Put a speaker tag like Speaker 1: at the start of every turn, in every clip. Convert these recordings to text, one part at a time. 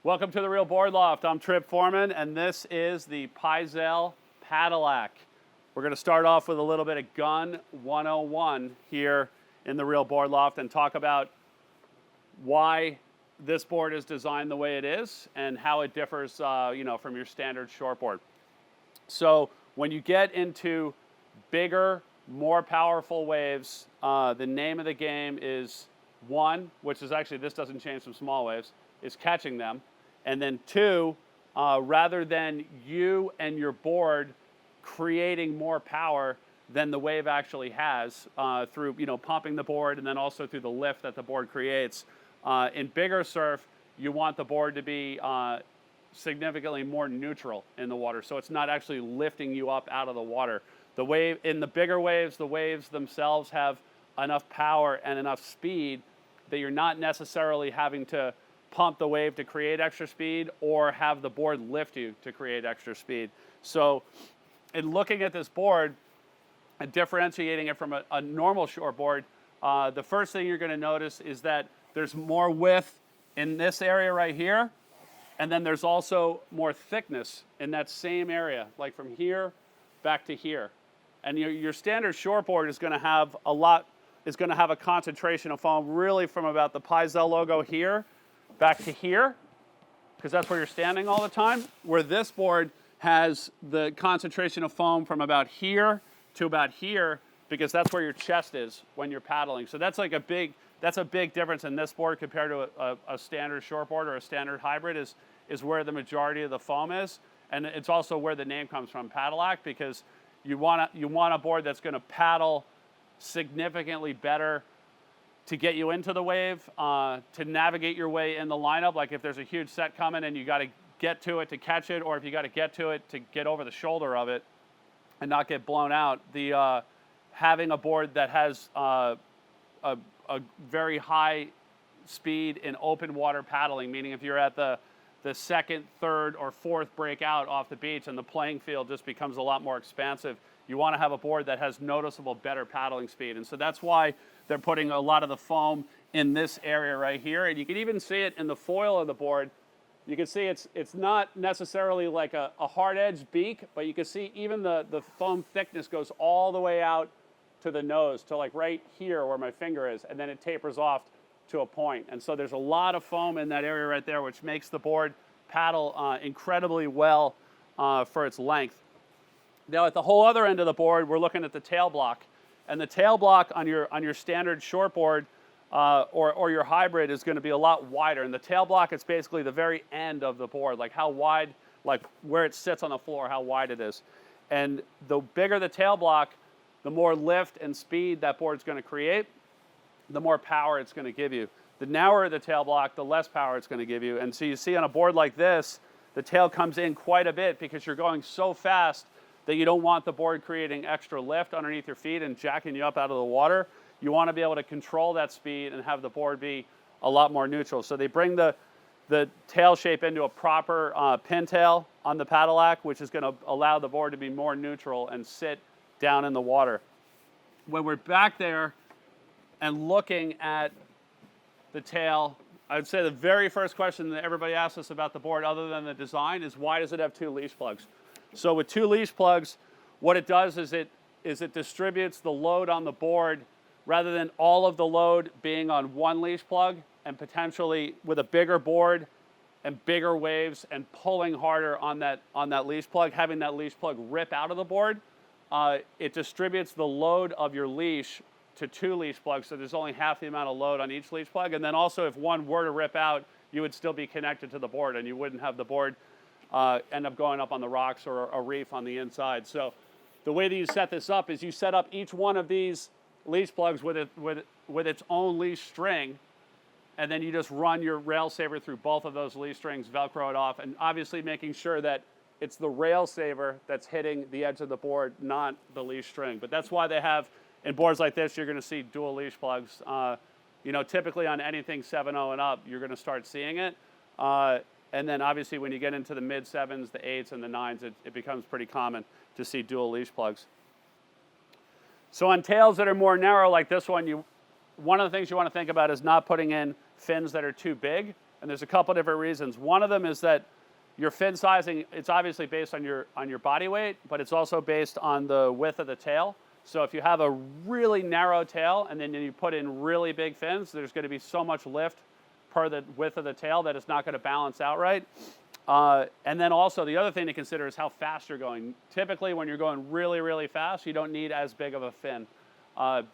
Speaker 1: Welcome to the Real Board Loft. I'm Trip Foreman, and this is the Pyzel Padillac. We're going to start off with a little bit of gun 101 here in the Real Board Loft and talk about why this board is designed the way it is and how it differs, from your standard shortboard. So when you get into bigger, more powerful waves, the name of the game is one, which is actually, this doesn't change from small waves, is catching them. And then two, rather than you and your board creating more power than the wave actually has through pumping the board and then also through the lift that the board creates. In bigger surf, you want the board to be significantly more neutral in the water, so it's not actually lifting you up out of the water. The wave in the bigger waves, the waves themselves have enough power and enough speed that you're not necessarily having to pump the wave to create extra speed or have the board lift you to create extra speed. So in looking at this board and differentiating it from a normal shortboard, the first thing you're going to notice is that there's more width in this area right here, and then there's also more thickness in that same area, like from here back to here. And your standard shortboard is going to have a concentration of foam really from about the Pyzel logo here back to here, because that's where you're standing all the time, where this board has the concentration of foam from about here to about here, because that's where your chest is when you're paddling. So that's a big difference in this board compared to a standard shortboard or a standard hybrid is where the majority of the foam is. And it's also where the name comes from, Padillac, because you want a board that's going to paddle significantly better to get you into the wave, to navigate your way in the lineup. Like if there's a huge set coming and you got to get to it to catch it, or if you got to get to it to get over the shoulder of it and not get blown out. Having a board that has a very high speed in open water paddling, meaning if you're at the second, third, or fourth breakout off the beach and the playing field just becomes a lot more expansive, you want to have a board that has noticeable better paddling speed. And so that's why they're putting a lot of the foam in this area right here. And you can even see it in the foil of the board. You can see it's not necessarily like a hard edge beak, but you can see even the foam thickness goes all the way out to the nose, to like right here where my finger is, and then it tapers off to a point. And so there's a lot of foam in that area right there, which makes the board paddle incredibly well for its length. Now at the whole other end of the board, we're looking at the tail block. And the tail block on your standard shortboard or your hybrid is going to be a lot wider. And the tail block is basically the very end of the board, like how wide, like where it sits on the floor, how wide it is. And the bigger the tail block, the more lift and speed that board's going to create, the more power it's going to give you. The narrower the tail block, the less power it's going to give you. And so you see on a board like this, the tail comes in quite a bit because you're going so fast that you don't want the board creating extra lift underneath your feet and jacking you up out of the water. You want to be able to control that speed and have the board be a lot more neutral. So they bring the tail shape into a proper pintail on the Padillac, which is going to allow the board to be more neutral and sit down in the water. When we're back there and looking at the tail, I would say the very first question that everybody asks us about the board, other than the design, is why does it have two leash plugs? So with two leash plugs, what it does is it distributes the load on the board rather than all of the load being on one leash plug, and potentially with a bigger board and bigger waves and pulling harder on that leash plug, having that leash plug rip out of the board. It distributes the load of your leash to two leash plugs, so there's only half the amount of load on each leash plug. And then also if one were to rip out, you would still be connected to the board and you wouldn't have the board end up going up on the rocks or a reef on the inside. So the way that you set this up is you set up each one of these leash plugs with its own leash string, and then you just run your rail saver through both of those leash strings, Velcro it off, and obviously making sure that it's the rail saver that's hitting the edge of the board, not the leash string. But that's why they have, in boards like this, you're going to see dual leash plugs. Typically on anything 7.0 and up, you're going to start seeing it. And then obviously when you get into the mid 7s, the 8s, and the 9s, it becomes pretty common to see dual leash plugs. So on tails that are more narrow like this one, one of the things you want to think about is not putting in fins that are too big. and there's a couple different reasons. One of them is that your fin sizing, it's obviously based on your body weight, but it's also based on the width of the tail. So if you have a really narrow tail and then you put in really big fins, there's going to be so much lift per the width of the tail that it's not going to balance out right. And then also the other thing to consider is how fast you're going. Typically when you're going really, really fast, you don't need as big of a fin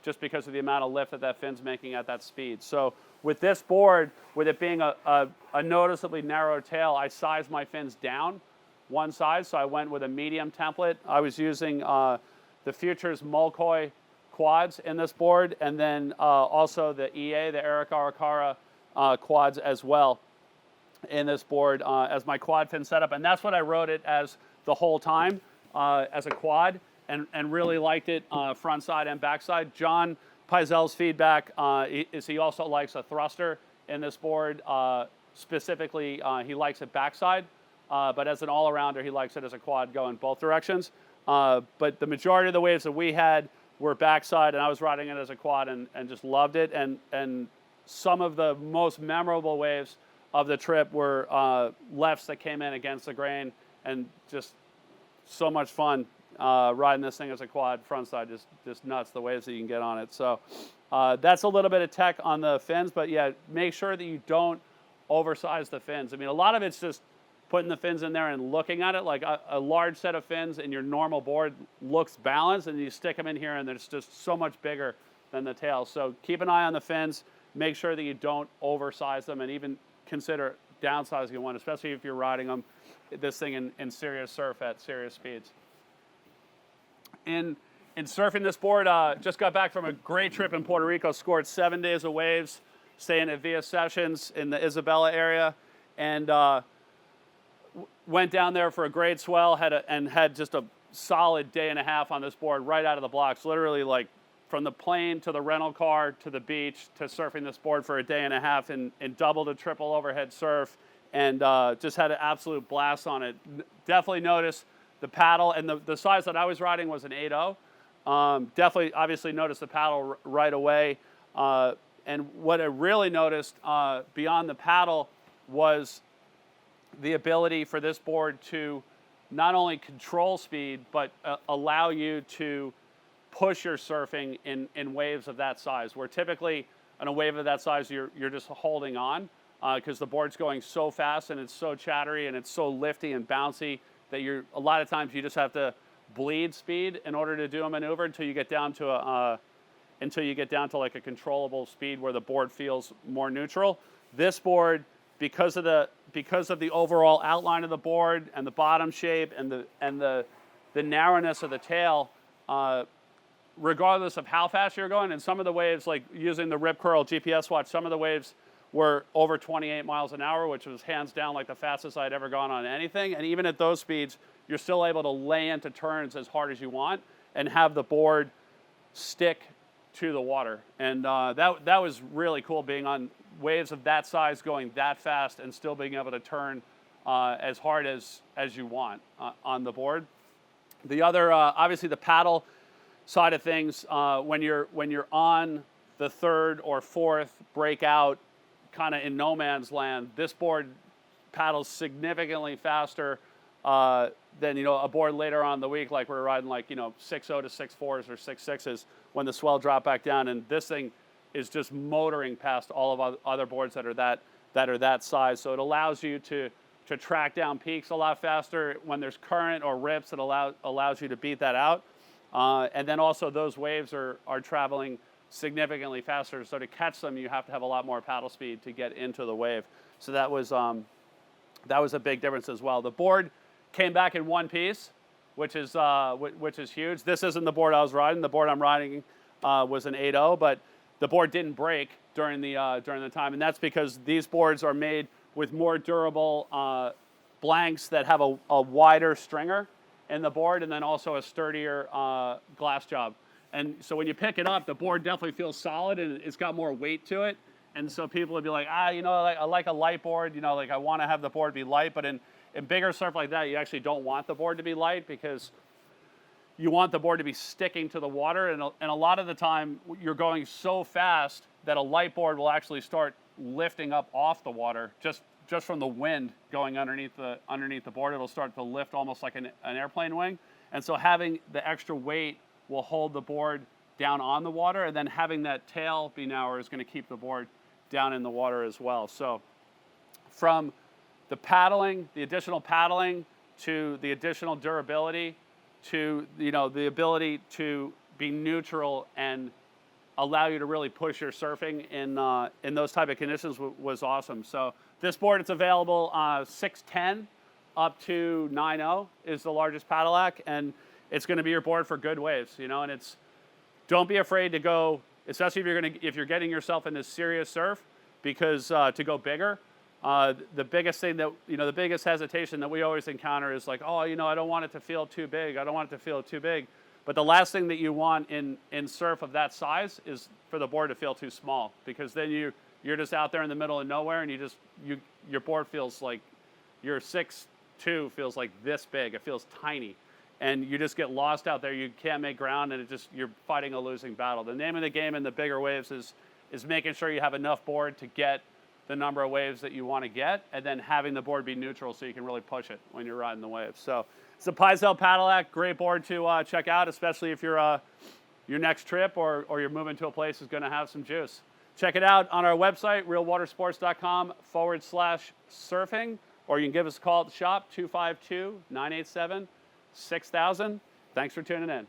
Speaker 1: just because of the amount of lift that that fin's making at that speed. So with this board, with it being a noticeably narrow tail, I sized my fins down one size. So I went with a medium template. I was using the Futures Mulcoy quads in this board, and then also the EA, the Eric Arakawa quads as well in this board as my quad fin setup. And that's what I rode it as the whole time, as a quad, and really liked it front side and back side. John Pyzel's feedback is he also likes a thruster in this board. Specifically, he likes it backside, but as an all-arounder, he likes it as a quad going both directions. But the majority of the waves that we had were backside, and I was riding it as a quad and just loved it. And some of the most memorable waves of the trip were lefts that came in against the grain, and just so much fun riding this thing as a quad front side. Just nuts, the waves that you can get on it. So that's a little bit of tech on the fins, but yeah, make sure that you don't oversize the fins. I mean, a lot of it's just putting the fins in there and looking at it. Like a large set of fins in your normal board looks balanced, and you stick them in here and it's just so much bigger than the tail. So keep an eye on the fins, make sure that you don't oversize them, and even consider downsizing one, especially if you're riding them, this thing in serious surf at serious speeds. In surfing this board, just got back from a great trip in Puerto Rico, scored 7 days of waves, staying at Via Sessions in the Isabela area, and went down there for a great swell, had just a solid day and a half on this board right out of the blocks, literally like from the plane to the rental car to the beach to surfing this board for a day and a half in double to triple overhead surf, and just had an absolute blast on it. Definitely noticed the paddle, and the size that I was riding was an 8.0. Definitely, obviously noticed the paddle right away. And what I really noticed beyond the paddle was the ability for this board to not only control speed, but allow you to push your surfing in waves of that size, where typically on a wave of that size, you're just holding on because the board's going so fast and it's so chattery and it's so lifty and bouncy that a lot of times you just have to bleed speed in order to do a maneuver until you get down to like a controllable speed where the board feels more neutral. This board, because of the overall outline of the board and the bottom shape and the narrowness of the tail, regardless of how fast you're going, and some of the waves, like using the Rip Curl GPS watch, some of the waves were over 28 miles an hour, which was hands down like the fastest I'd ever gone on anything. And even at those speeds, you're still able to lay into turns as hard as you want and have the board stick to the water. And that was really cool, being on waves of that size going that fast and still being able to turn as hard as you want on the board. The other, obviously the paddle side of things, when you're on the third or fourth breakout kind of in no man's land, this board paddles significantly faster than a board later on in the week, like we're riding like 6.0 to 6.4s or 6.6s when the swell dropped back down, and this thing is just motoring past all of other boards that are that size. So it allows you to track down peaks a lot faster. When there's current or rips, it allows you to beat that out. And then also those waves are traveling significantly faster. So to catch them, you have to have a lot more paddle speed to get into the wave. So that was a big difference as well. The board came back in one piece, which is huge. This isn't the board I was riding. The board I'm riding was an 8.0, but the board didn't break during the time, and that's because these boards are made with more durable blanks that have a wider stringer in the board, and then also a sturdier glass job. And so when you pick it up, the board definitely feels solid and it's got more weight to it. And so people would be like, I like a light board, like I want to have the board be light, but in bigger surf like that, you actually don't want the board to be light because you want the board to be sticking to the water. And a lot of the time you're going so fast that a light board will actually start lifting up off the water just from the wind going underneath the board. It'll start to lift almost like an airplane wing. And so having the extra weight will hold the board down on the water, and then having that tail be narrower is going to keep the board down in the water as well. So from the paddling, the additional paddling, to the additional durability, to the ability to be neutral and allow you to really push your surfing in those type of conditions was awesome. So this board, it's available 6'10" up to 9'0" is the largest Padillac, and it's going to be your board for good waves, and it's, don't be afraid to go, especially if you're getting yourself into serious surf, because to go bigger. The biggest thing that, the biggest hesitation that we always encounter is like, oh, I don't want it to feel too big. I don't want it to feel too big. But the last thing that you want in surf of that size is for the board to feel too small, because then you're just out there in the middle of nowhere, and your board feels like your 6'2" feels like this big. It feels tiny, and you just get lost out there. You can't make ground, and you're fighting a losing battle. The name of the game in the bigger waves is making sure you have enough board to get the number of waves that you want to get, and then having the board be neutral so you can really push it when you're riding the waves. So it's a Pyzel Padillac, great board to check out, especially if your next trip or you're moving to a place that's going to have some juice. Check it out on our website, realwatersports.com/surfing, or you can give us a call at the shop, 252-987-6000. Thanks for tuning in.